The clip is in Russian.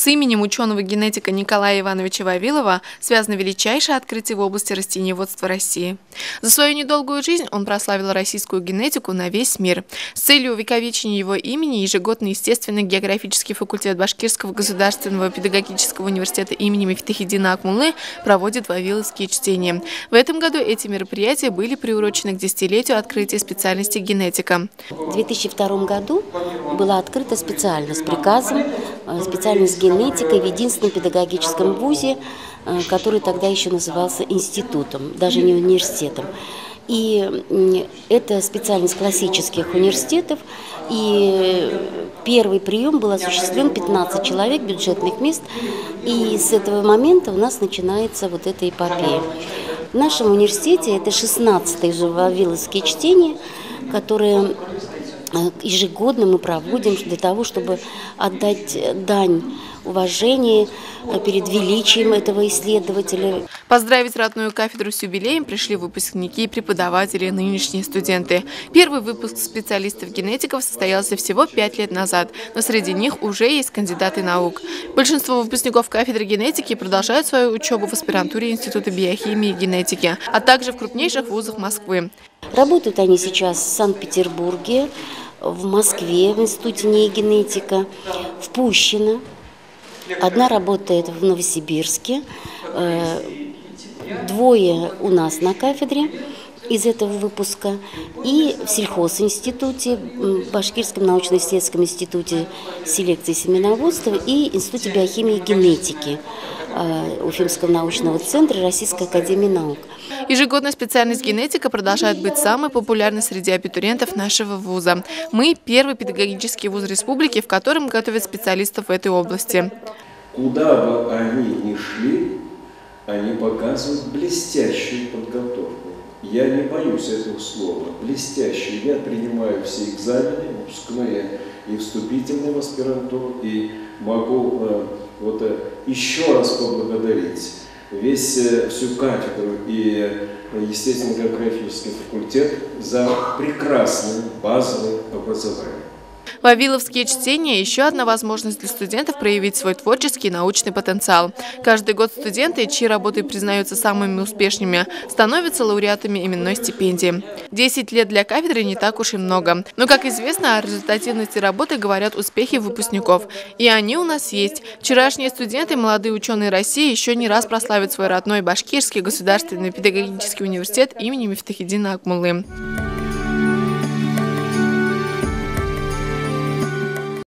С именем ученого-генетика Николая Ивановича Вавилова связано величайшее открытие в области растениеводства России. За свою недолгую жизнь он прославил российскую генетику на весь мир. С целью увековечения его имени ежегодно естественно-географический факультет Башкирского государственного педагогического университета имени Мифтахиддина Акмуллы проводит вавиловские чтения. В этом году эти мероприятия были приурочены к десятилетию открытия специальности генетика. В 2002 году была открыта специальность приказом, специальность генетика в единственном педагогическом вузе, который тогда еще назывался институтом, даже не университетом. И это специальность классических университетов, и первый прием был осуществлен 15 человек, бюджетных мест, и с этого момента у нас начинается вот эта эпопея. В нашем университете это 16-е же вавиловские чтения, которые ежегодно мы проводим для того, чтобы отдать дань уважения перед величием этого исследователя. Поздравить родную кафедру с юбилеем пришли выпускники и преподаватели, нынешние студенты. Первый выпуск специалистов-генетиков состоялся всего 5 лет назад, но среди них уже есть кандидаты наук. Большинство выпускников кафедры генетики продолжают свою учебу в аспирантуре Института биохимии и генетики, а также в крупнейших вузах Москвы. Работают они сейчас в Санкт-Петербурге, в Москве, в Институте нейгенетика, в Пущино. Одна работает в Новосибирске, двое у нас на кафедре из этого выпуска, и в сельхозинституте, в Башкирском научно-исследовательском институте селекции и семеноводства и Институте биохимии и генетики Уфимского научного центра Российской академии наук. Ежегодно специальность генетика продолжает быть самой популярной среди абитуриентов нашего вуза. Мы – первый педагогический вуз республики, в котором готовят специалистов в этой области. Куда бы они ни шли, они показывают блестящую подготовку. Я не боюсь этого слова. Блестящую. Я принимаю все экзамены, выпускные и вступительные в аспирантуру, и могу еще раз поблагодарить всю кафедру и естественно-географический факультет за прекрасное базовое образование. Вавиловские чтения – еще одна возможность для студентов проявить свой творческий и научный потенциал. Каждый год студенты, чьи работы признаются самыми успешными, становятся лауреатами именной стипендии. 10 лет для кафедры не так уж и много. Но, как известно, о результативности работы говорят успехи выпускников. И они у нас есть. Вчерашние студенты, молодые ученые России, еще не раз прославят свой родной Башкирский государственный педагогический университет имени Мифтахиддина Акмуллы.